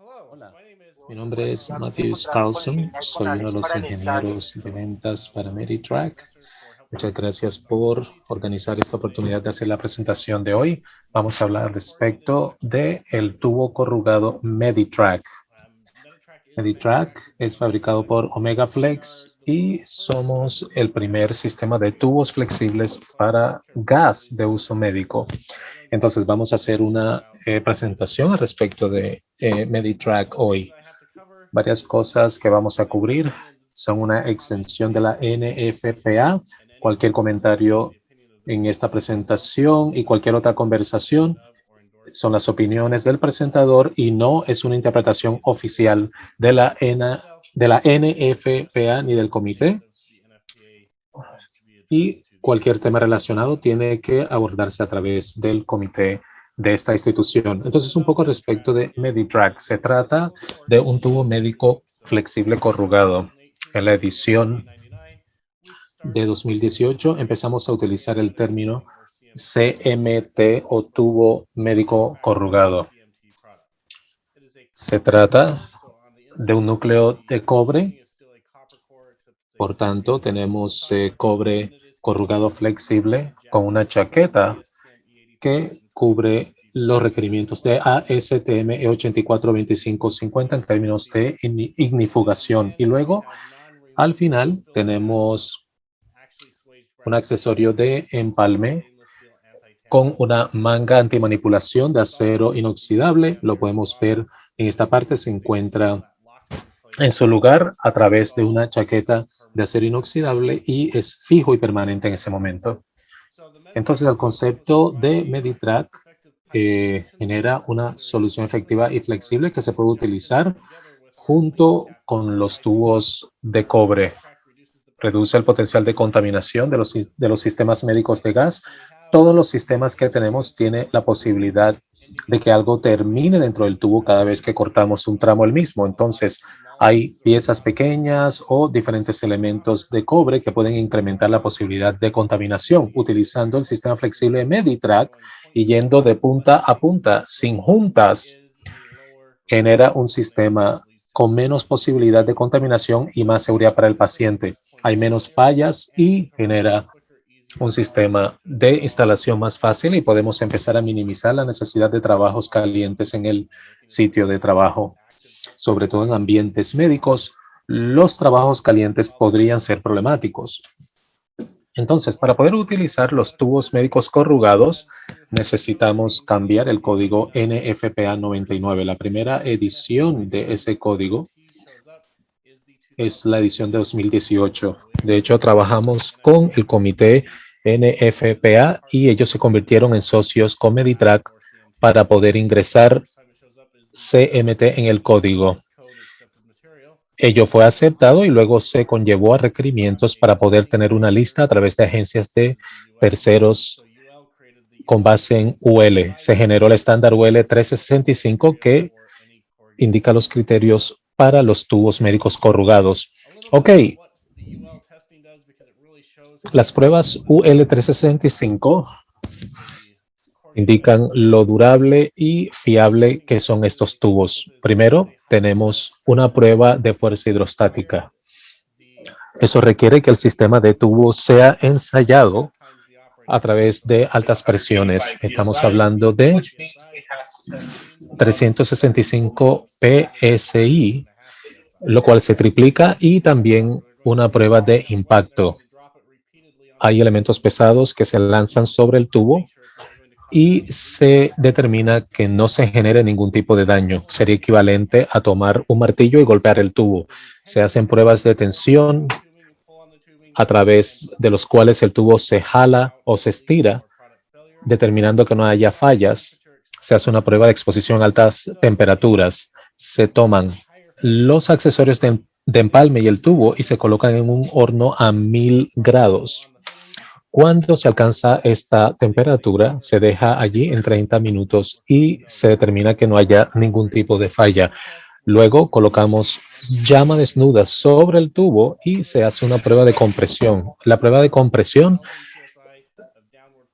Hola, mi nombre es Matthews Carlson, soy uno de los ingenieros de ventas para Meditrack. Muchas gracias por organizar esta oportunidad de hacer la presentación de hoy. Vamos a hablar respecto del tubo corrugado Meditrack. Meditrack es fabricado por Omega Flex y somos el primer sistema de tubos flexibles para gas de uso médico. Entonces vamos a hacer una presentación al respecto de Meditrack hoy. Varias cosas que vamos a cubrir son una extensión de la NFPA. Cualquier comentario en esta presentación y cualquier otra conversación son las opiniones del presentador y no es una interpretación oficial de la NFPA ni del comité. Y cualquier tema relacionado tiene que abordarse a través del comité de esta institución. Entonces, un poco respecto de Meditrack. Se trata de un tubo médico flexible corrugado. En la edición de 2018 empezamos a utilizar el término CMT o tubo médico corrugado. Se trata de un núcleo de cobre. Por tanto, tenemos cobre corrugado flexible con una chaqueta que cubre los requerimientos de ASTM E842550 en términos de ignifugación. Y luego, al final, tenemos un accesorio de empalme con una manga antimanipulación de acero inoxidable. Lo podemos ver en esta parte, se encuentra en su lugar a través de una chaqueta de acero inoxidable y es fijo y permanente en ese momento. Entonces, el concepto de Meditrack genera una solución efectiva y flexible que se puede utilizar junto con los tubos de cobre. Reduce el potencial de contaminación de los sistemas médicos de gas. Todos los sistemas que tenemos tienen la posibilidad de que algo termine dentro del tubo cada vez que cortamos un tramo del mismo. Entonces, hay piezas pequeñas o diferentes elementos de cobre que pueden incrementar la posibilidad de contaminación. Utilizando el sistema flexible Meditrack y yendo de punta a punta sin juntas, genera un sistema con menos posibilidad de contaminación y más seguridad para el paciente. Hay menos fallas y genera un sistema de instalación más fácil y podemos empezar a minimizar la necesidad de trabajos calientes en el sitio de trabajo. Sobre todo en ambientes médicos, los trabajos calientes podrían ser problemáticos. Entonces, para poder utilizar los tubos médicos corrugados, necesitamos cambiar el código NFPA 99. La primera edición de ese código es la edición de 2018. De hecho, trabajamos con el comité NFPA y ellos se convirtieron en socios con Meditrack para poder ingresar CMT en el código. Ello fue aceptado y luego se conllevó a requerimientos para poder tener una lista a través de agencias de terceros con base en UL. Se generó el estándar UL 1365 que indica los criterios para los tubos médicos corrugados. Ok. Las pruebas UL 1365 indican lo durable y fiable que son estos tubos. Primero, tenemos una prueba de fuerza hidrostática. Eso requiere que el sistema de tubos sea ensayado a través de altas presiones. Estamos hablando de 365 PSI, lo cual se triplica, y también una prueba de impacto. Hay elementos pesados que se lanzan sobre el tubo y se determina que no se genere ningún tipo de daño. Sería equivalente a tomar un martillo y golpear el tubo. Se hacen pruebas de tensión a través de los cuales el tubo se jala o se estira, determinando que no haya fallas. Se hace una prueba de exposición a altas temperaturas. Se toman los accesorios de empalme y el tubo y se colocan en un horno a 1000 grados. Cuando se alcanza esta temperatura, se deja allí en 30 minutos y se determina que no haya ningún tipo de falla. Luego colocamos llama desnuda sobre el tubo y se hace una prueba de compresión. La prueba de compresión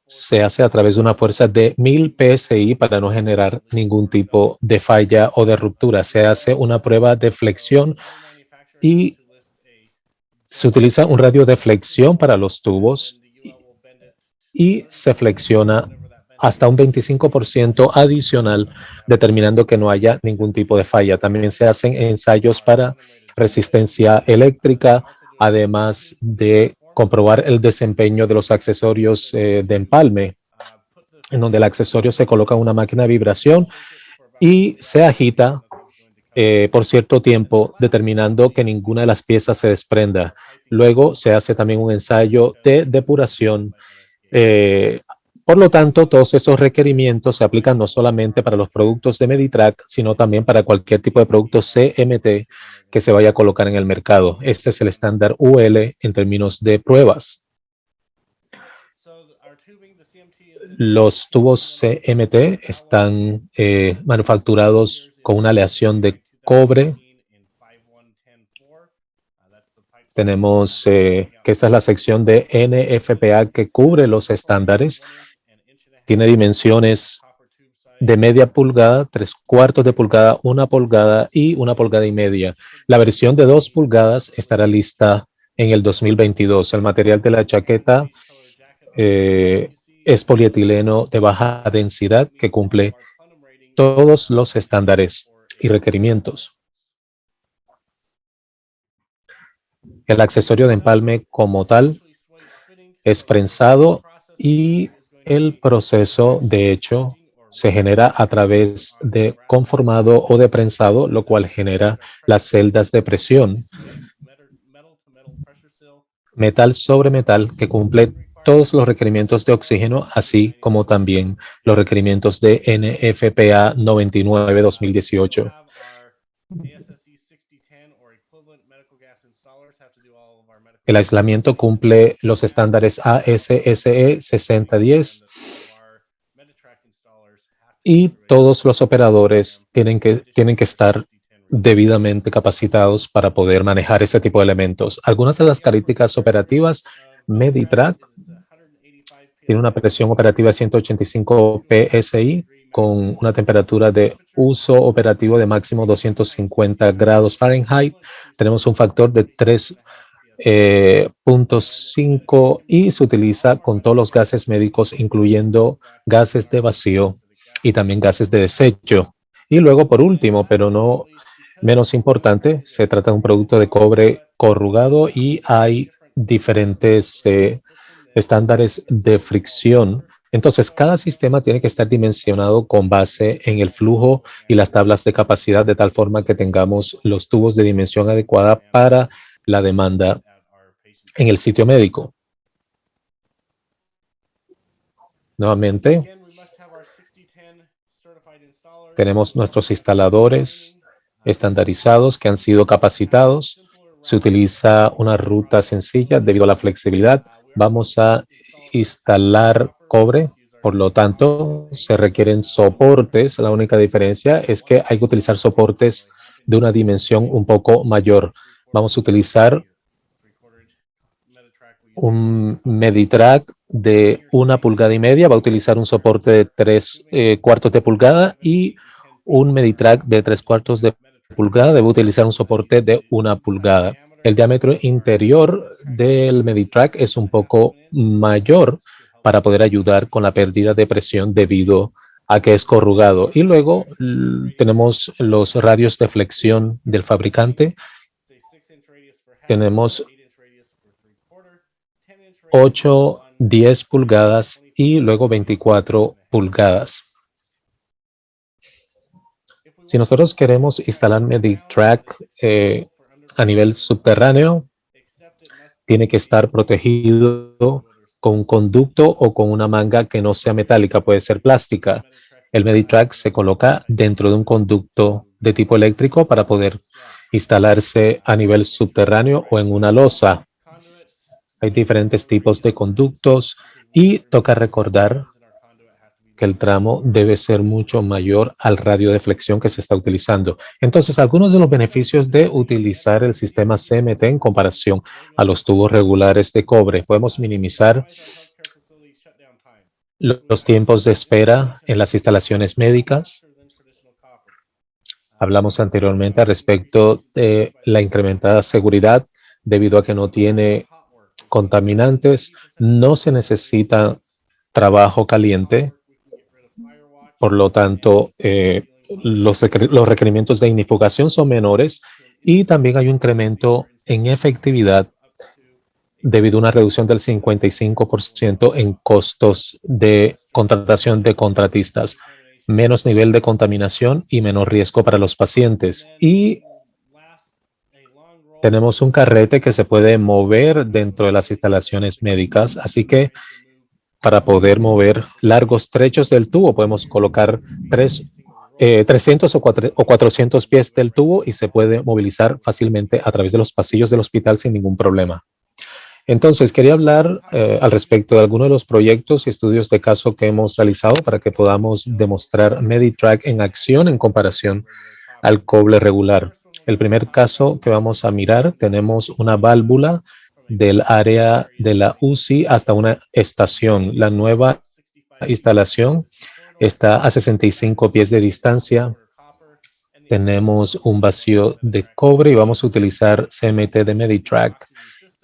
se hace a través de una fuerza de 1000 PSI para no generar ningún tipo de falla o de ruptura. Se hace una prueba de flexión y se utiliza un radio de flexión para los tubos y se flexiona hasta un 25% adicional, determinando que no haya ningún tipo de falla. También se hacen ensayos para resistencia eléctrica, además de comprobar el desempeño de los accesorios de empalme, en donde el accesorio se coloca en una máquina de vibración y se agita por cierto tiempo, determinando que ninguna de las piezas se desprenda. Luego se hace también un ensayo de depuración. Por lo tanto, todos esos requerimientos se aplican no solamente para los productos de Meditrack, sino también para cualquier tipo de producto CMT que se vaya a colocar en el mercado. Este es el estándar UL en términos de pruebas. Los tubos CMT están manufacturados con una aleación de cobre. Tenemos que esta es la sección de NFPA que cubre los estándares. Tiene dimensiones de media pulgada, 3/4 de pulgada, 1 pulgada y 1,5 pulgadas. La versión de 2 pulgadas estará lista en el 2022. El material de la chaqueta es polietileno de baja densidad que cumple todos los estándares y requerimientos. El accesorio de empalme como tal es prensado y el proceso, de hecho, se genera a través de conformado o de prensado, lo cual genera las celdas de presión. Metal sobre metal que cumple todos los requerimientos de oxígeno, así como también los requerimientos de NFPA 99-2018. El aislamiento cumple los estándares ASSE 6010 y todos los operadores tienen que estar debidamente capacitados para poder manejar ese tipo de elementos. Algunas de las características operativas, Meditrack tiene una presión operativa de 185 PSI con una temperatura de uso operativo de máximo 250 grados Fahrenheit. Tenemos un factor de 3.5 y se utiliza con todos los gases médicos, incluyendo gases de vacío y también gases de desecho. Y luego, por último, pero no menos importante, se trata de un producto de cobre corrugado y hay diferentes estándares de fricción. Entonces, cada sistema tiene que estar dimensionado con base en el flujo y las tablas de capacidad, de tal forma que tengamos los tubos de dimensión adecuada para la demanda en el sitio médico. Nuevamente, tenemos nuestros instaladores estandarizados que han sido capacitados. Se utiliza una ruta sencilla debido a la flexibilidad. Vamos a instalar cobre, por lo tanto, se requieren soportes. La única diferencia es que hay que utilizar soportes de una dimensión un poco mayor. Vamos a utilizar un Meditrack de 1,5 pulgadas. Va a utilizar un soporte de 3/4 de pulgada y un Meditrack de 3/4 de pulgada debe utilizar un soporte de 1 pulgada. El diámetro interior del Meditrack es un poco mayor para poder ayudar con la pérdida de presión debido a que es corrugado. Y luego tenemos los radios de flexión del fabricante. Tenemos 8, 10 pulgadas y luego 24 pulgadas. Si nosotros queremos instalar Meditrack a nivel subterráneo, tiene que estar protegido con un conducto o con una manga que no sea metálica, puede ser plástica. El Meditrack se coloca dentro de un conducto de tipo eléctrico para poder instalarse a nivel subterráneo o en una losa. Hay diferentes tipos de conductos y toca recordar que el tramo debe ser mucho mayor al radio de flexión que se está utilizando. Entonces, algunos de los beneficios de utilizar el sistema CMT en comparación a los tubos regulares de cobre. Podemos minimizar Los tiempos de espera en las instalaciones médicas. Hablamos anteriormente al respecto de la incrementada seguridad debido a que no tiene contaminantes, no se necesita trabajo caliente, por lo tanto, los requerimientos de ignifugación son menores y también hay un incremento en efectividad debido a una reducción del 55% en costos de contratación de contratistas, menos nivel de contaminación y menos riesgo para los pacientes. Y tenemos un carrete que se puede mover dentro de las instalaciones médicas, así que para poder mover largos trechos del tubo podemos colocar 300 o 400 pies del tubo y se puede movilizar fácilmente a través de los pasillos del hospital sin ningún problema. Entonces, quería hablar al respecto de algunos de los proyectos y estudios de caso que hemos realizado para que podamos demostrar MediTrack en acción en comparación al cobre regular. El primer caso que vamos a mirar, tenemos una válvula del área de la UCI hasta una estación. La nueva instalación está a 65 pies de distancia. Tenemos un vacío de cobre y vamos a utilizar CMT de MediTrack.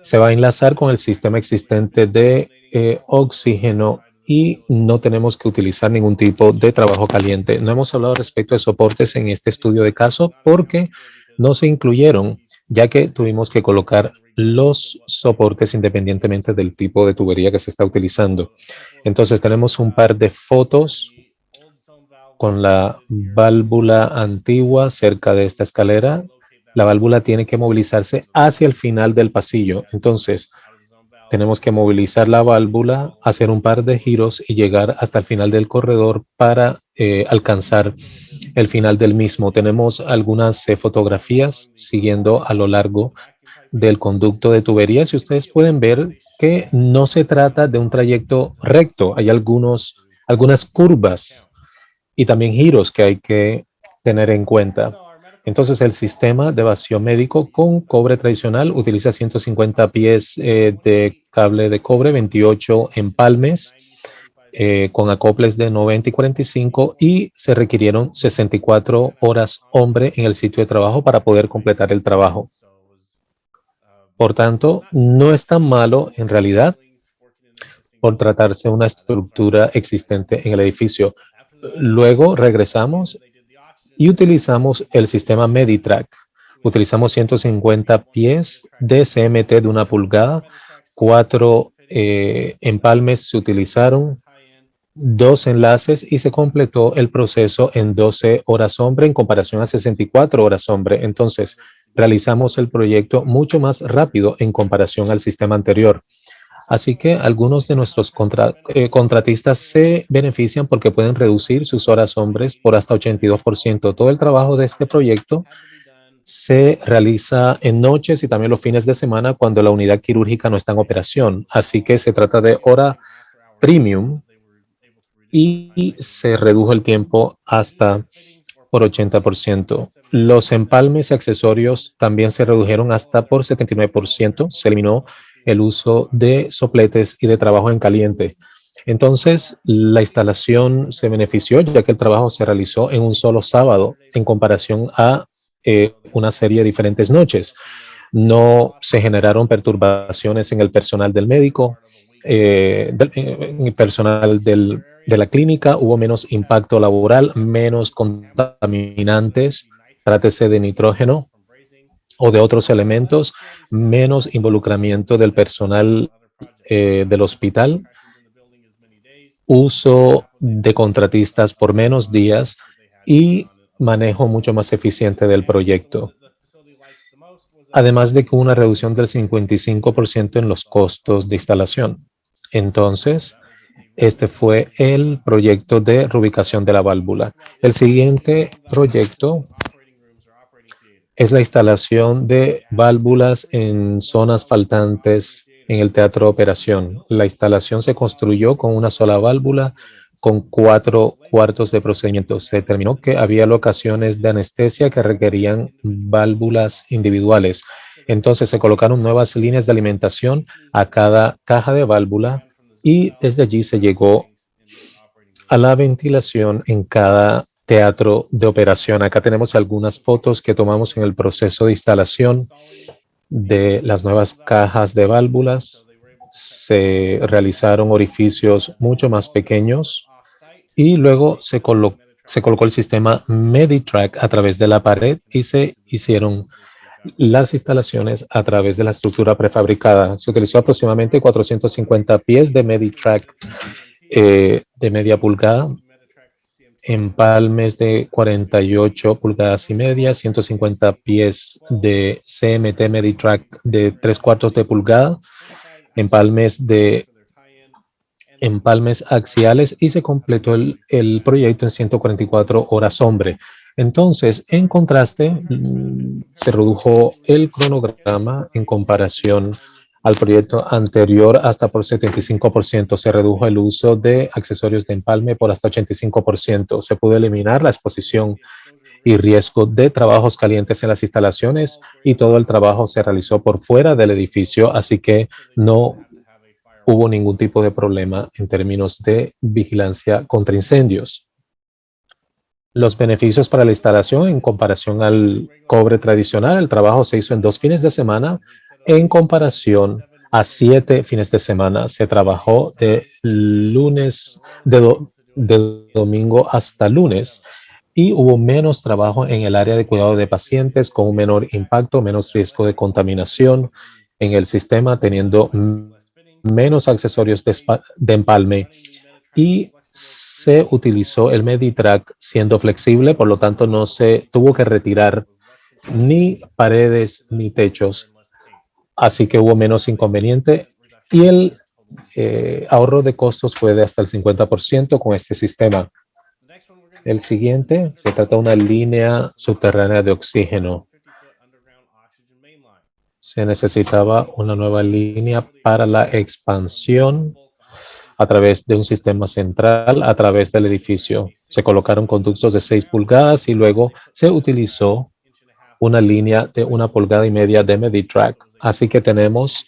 Se va a enlazar con el sistema existente de oxígeno y no tenemos que utilizar ningún tipo de trabajo caliente. No hemos hablado respecto de soportes en este estudio de caso porque no se incluyeron, ya que tuvimos que colocar los soportes independientemente del tipo de tubería que se está utilizando. Entonces tenemos un par de fotos con la válvula antigua cerca de esta escalera. La válvula tiene que movilizarse hacia el final del pasillo. Entonces, tenemos que movilizar la válvula, hacer un par de giros y llegar hasta el final del corredor para alcanzar el final del mismo. Tenemos algunas fotografías siguiendo a lo largo del conducto de tuberías y ustedes pueden ver que no se trata de un trayecto recto. Hay algunas curvas y también giros que hay que tener en cuenta. Entonces, el sistema de vacío médico con cobre tradicional utiliza 150 pies de cable de cobre, 28 empalmes, con acoples de 90 y 45 y se requirieron 64 horas hombre en el sitio de trabajo para poder completar el trabajo. Por tanto, no es tan malo en realidad por tratarse de una estructura existente en el edificio. Luego regresamos y utilizamos el sistema MediTrack. Utilizamos 150 pies de CMT de 1 pulgada, 4 empalmes se utilizaron, 2 enlaces y se completó el proceso en 12 horas hombre en comparación a 64 horas hombre. Entonces, realizamos el proyecto mucho más rápido en comparación al sistema anterior. Así que algunos de nuestros contratistas se benefician porque pueden reducir sus horas hombres por hasta 82%. Todo el trabajo de este proyecto se realiza en noches y también los fines de semana cuando la unidad quirúrgica no está en operación. Así que se trata de hora premium y se redujo el tiempo hasta por 80%. Los empalmes y accesorios también se redujeron hasta por 79%. Se eliminó el uso de sopletes y de trabajo en caliente. Entonces, la instalación se benefició ya que el trabajo se realizó en un solo sábado en comparación a una serie de diferentes noches. No se generaron perturbaciones en el personal del médico, en el personal de la clínica, hubo menos impacto laboral, menos contaminantes, trátese de nitrógeno o de otros elementos, menos involucramiento del personal del hospital, uso de contratistas por menos días y manejo mucho más eficiente del proyecto. Además de que hubo una reducción del 55% en los costos de instalación. Entonces, este fue el proyecto de reubicación de la válvula. El siguiente proyecto es la instalación de válvulas en zonas faltantes en el teatro de operación. La instalación se construyó con una sola válvula con 4 cuartos de procedimiento. Se determinó que había locaciones de anestesia que requerían válvulas individuales. Entonces se colocaron nuevas líneas de alimentación a cada caja de válvula y desde allí se llegó a la ventilación en cada teatro de operación. Acá tenemos algunas fotos que tomamos en el proceso de instalación de las nuevas cajas de válvulas. Se realizaron orificios mucho más pequeños y luego se colocó el sistema Meditrack a través de la pared y se hicieron las instalaciones a través de la estructura prefabricada. Se utilizó aproximadamente 450 pies de Meditrack de media pulgada, empalmes de 48 pulgadas y media, 150 pies de CMT Meditrack de 3/4 de pulgada, empalmes axiales, y se completó el proyecto en 144 horas hombre. Entonces, en contraste, se redujo el cronograma en comparación al proyecto anterior hasta por 75%. Se redujo el uso de accesorios de empalme por hasta 85%. Se pudo eliminar la exposición y riesgo de trabajos calientes en las instalaciones, y todo el trabajo se realizó por fuera del edificio, así que no hubo ningún tipo de problema en términos de vigilancia contra incendios. Los beneficios para la instalación en comparación al cobre tradicional: el trabajo se hizo en 2 fines de semana en comparación a 7 fines de semana. Se trabajó de domingo hasta lunes, y hubo menos trabajo en el área de cuidado de pacientes, con un menor impacto, menos riesgo de contaminación en el sistema, teniendo menos accesorios de empalme, y se utilizó el Meditrack siendo flexible, por lo tanto no se tuvo que retirar ni paredes ni techos, así que hubo menos inconveniente, y el ahorro de costos fue de hasta el 50% con este sistema. El siguiente se trata de una línea subterránea de oxígeno. Se necesitaba una nueva línea para la expansión a través de un sistema central a través del edificio. Se colocaron conductos de 6 pulgadas y luego se utilizó una línea de 1,5 pulgadas de Meditrack. Así que tenemos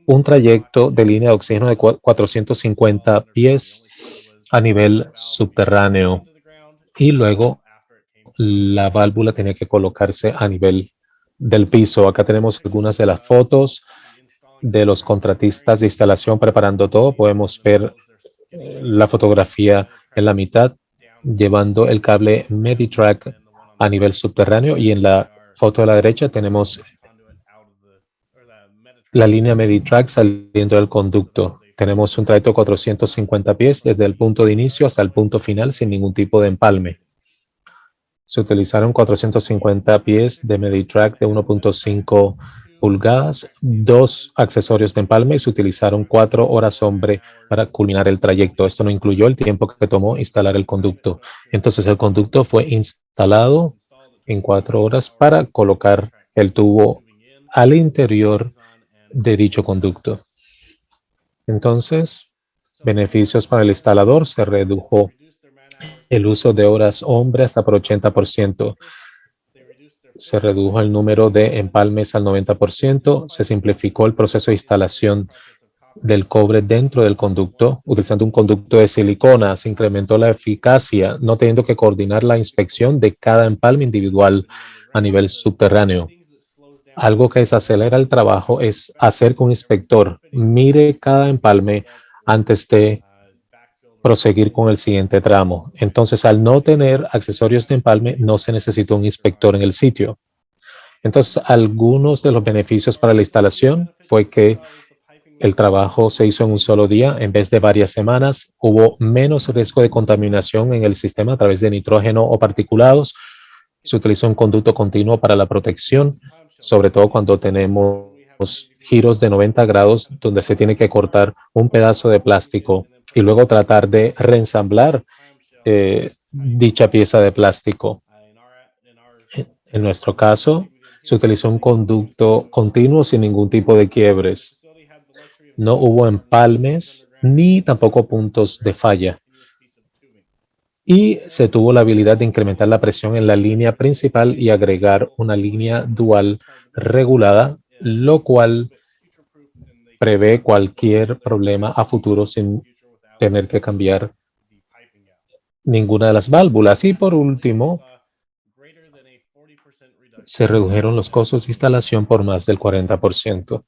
un trayecto de línea de oxígeno de 450 pies a nivel subterráneo, y luego la válvula tenía que colocarse a nivel del piso. Acá tenemos algunas de las fotos de los contratistas de instalación preparando todo. Podemos ver la fotografía en la mitad, llevando el cable Meditrack a nivel subterráneo, y en la foto de la derecha tenemos la línea Meditrack saliendo del conducto. Tenemos un trayecto de 450 pies desde el punto de inicio hasta el punto final sin ningún tipo de empalme. Se utilizaron 450 pies de Meditrack de 1,5 pulgadas, 2 accesorios de empalme, y se utilizaron 4 horas hombre para culminar el trayecto. Esto no incluyó el tiempo que tomó instalar el conducto. Entonces el conducto fue instalado en 4 horas para colocar el tubo al interior de dicho conducto. Entonces, beneficios para el instalador: se redujo el uso de horas hombre hasta por 80%. Se redujo el número de empalmes al 90%. Se simplificó el proceso de instalación del cobre dentro del conducto, utilizando un conducto de silicona. Se incrementó la eficacia, no teniendo que coordinar la inspección de cada empalme individual a nivel subterráneo. Algo que desacelera el trabajo es hacer que un inspector mire cada empalme antes de proseguir con el siguiente tramo. Entonces, al no tener accesorios de empalme, no se necesita un inspector en el sitio. Entonces, algunos de los beneficios para la instalación fue que el trabajo se hizo en un solo día en vez de varias semanas. Hubo menos riesgo de contaminación en el sistema a través de nitrógeno o particulados. Se utilizó un conducto continuo para la protección, sobre todo cuando tenemos giros de 90 grados donde se tiene que cortar un pedazo de plástico y luego tratar de reensamblar dicha pieza de plástico. En nuestro caso, se utilizó un conducto continuo sin ningún tipo de quiebres. No hubo empalmes ni tampoco puntos de falla. Y se tuvo la habilidad de incrementar la presión en la línea principal y agregar una línea dual regulada, lo cual prevé cualquier problema a futuro sin tener que cambiar ninguna de las válvulas. Y por último, se redujeron los costos de instalación por más del 40%.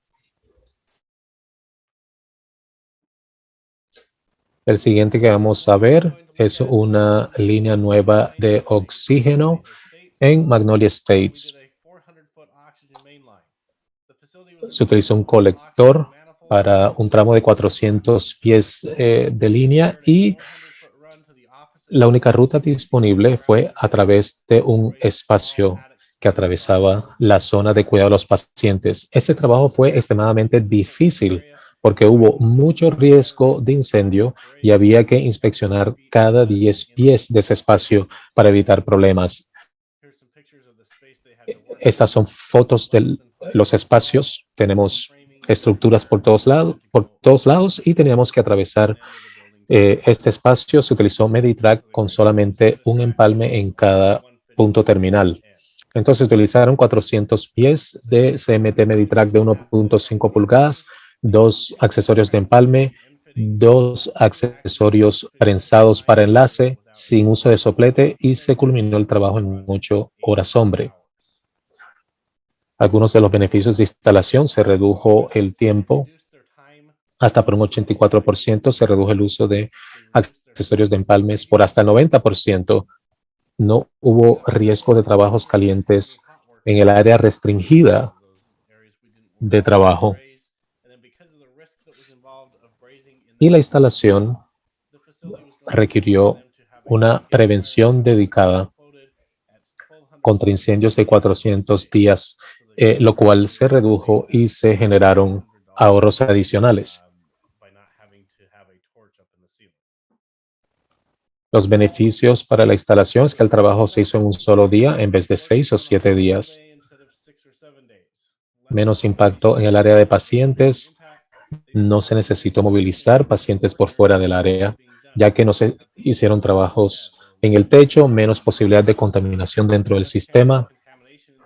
El siguiente que vamos a ver es una línea nueva de oxígeno en Magnolia Estates. Se utilizó un colector para un tramo de 400 pies de línea y la única ruta disponible fue a través de un espacio que atravesaba la zona de cuidado de los pacientes. Este trabajo fue extremadamente difícil porque hubo mucho riesgo de incendio y había que inspeccionar cada 10 pies de ese espacio para evitar problemas. Estas son fotos de los espacios. Tenemos estructuras por todos lados y teníamos que atravesar este espacio. Se utilizó Meditrack con solamente un empalme en cada punto terminal. Entonces utilizaron 400 pies de CMT Meditrack de 1.5 pulgadas, 2 accesorios de empalme, 2 accesorios prensados para enlace, sin uso de soplete, y se culminó el trabajo en 8 horas hombre. Algunos de los beneficios de instalación: se redujo el tiempo hasta por un 84%, se redujo el uso de accesorios de empalmes por hasta el 90%. No hubo riesgo de trabajos calientes en el área restringida de trabajo. Y la instalación requirió una prevención dedicada contra incendios de 400 días, lo cual se redujo y se generaron ahorros adicionales. Los beneficios para la instalación es que el trabajo se hizo en un solo día en vez de 6 o 7 días. Menos impacto en el área de pacientes. No se necesitó movilizar pacientes por fuera del área, ya que no se hicieron trabajos en el techo. Menos posibilidad de contaminación dentro del sistema.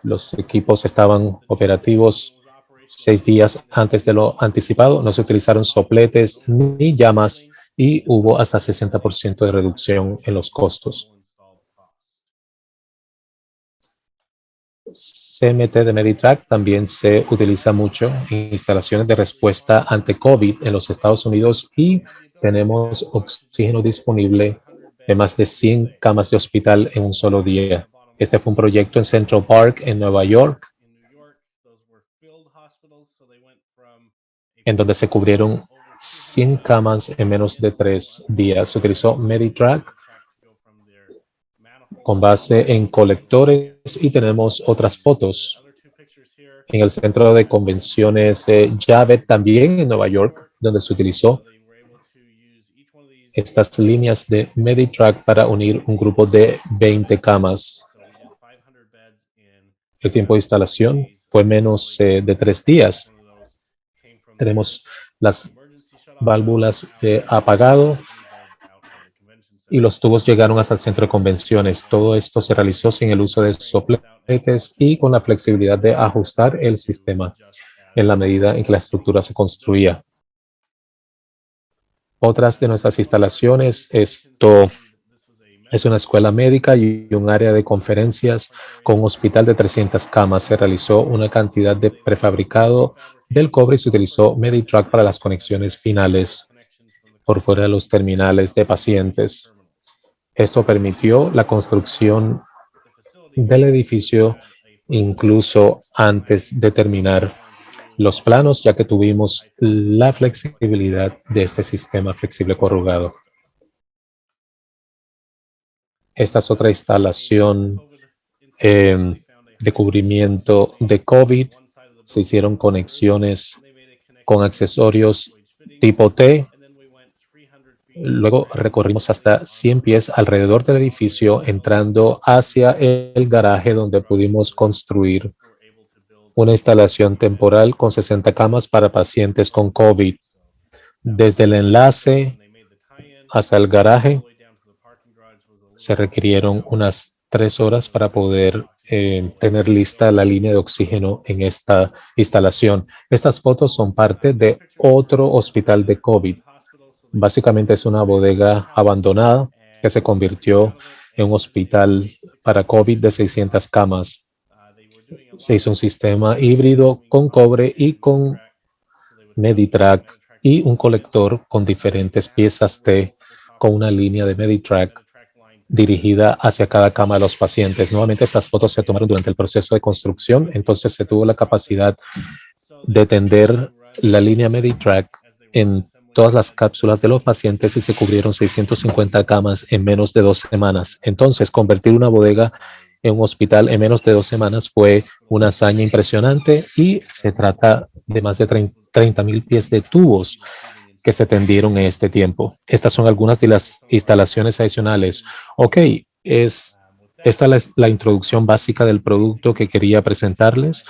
Los equipos estaban operativos 6 días antes de lo anticipado. No se utilizaron sopletes ni llamas y hubo hasta 60% de reducción en los costos. CMT de Meditrack también se utiliza mucho en instalaciones de respuesta ante COVID en los Estados Unidos y tenemos oxígeno disponible de más de 100 camas de hospital en un solo día. Este fue un proyecto en Central Park, en Nueva York, en donde se cubrieron 100 camas en menos de 3 días. Se utilizó Meditrack con base en colectores y tenemos otras fotos en el centro de convenciones Javits, también en Nueva York, donde se utilizó estas líneas de Meditrack para unir un grupo de 20 camas. El tiempo de instalación fue menos de 3 días. Tenemos las válvulas de apagado y los tubos llegaron hasta el centro de convenciones. Todo esto se realizó sin el uso de sopletes y con la flexibilidad de ajustar el sistema en la medida en que la estructura se construía. Otras de nuestras instalaciones, esto es una escuela médica y un área de conferencias con un hospital de 300 camas. Se realizó una cantidad de prefabricado del cobre y se utilizó Meditrack para las conexiones finales por fuera de los terminales de pacientes. Esto permitió la construcción del edificio incluso antes de terminar los planos, ya que tuvimos la flexibilidad de este sistema flexible corrugado. Esta es otra instalación de cubrimiento de COVID. Se hicieron conexiones con accesorios tipo T. Luego recorrimos hasta 100 pies alrededor del edificio, entrando hacia el garaje donde pudimos construir una instalación temporal con 60 camas para pacientes con COVID. Desde el enlace hasta el garaje se requirieron unas 3 horas para poder tener lista la línea de oxígeno en esta instalación. Estas fotos son parte de otro hospital de COVID. Básicamente es una bodega abandonada que se convirtió en un hospital para COVID de 600 camas. Se hizo un sistema híbrido con cobre y con Meditrack y un colector con diferentes piezas con una línea de Meditrack dirigida hacia cada cama de los pacientes. Nuevamente, estas fotos se tomaron durante el proceso de construcción, entonces se tuvo la capacidad de tender la línea Meditrack en todas las cápsulas de los pacientes y se cubrieron 650 camas en menos de 2 semanas. Entonces, convertir una bodega en un hospital en menos de 2 semanas fue una hazaña impresionante y se trata de más de 30,000 pies de tubos que se tendieron en este tiempo. Estas son algunas de las instalaciones adicionales. Ok, esta es la introducción básica del producto que quería presentarles.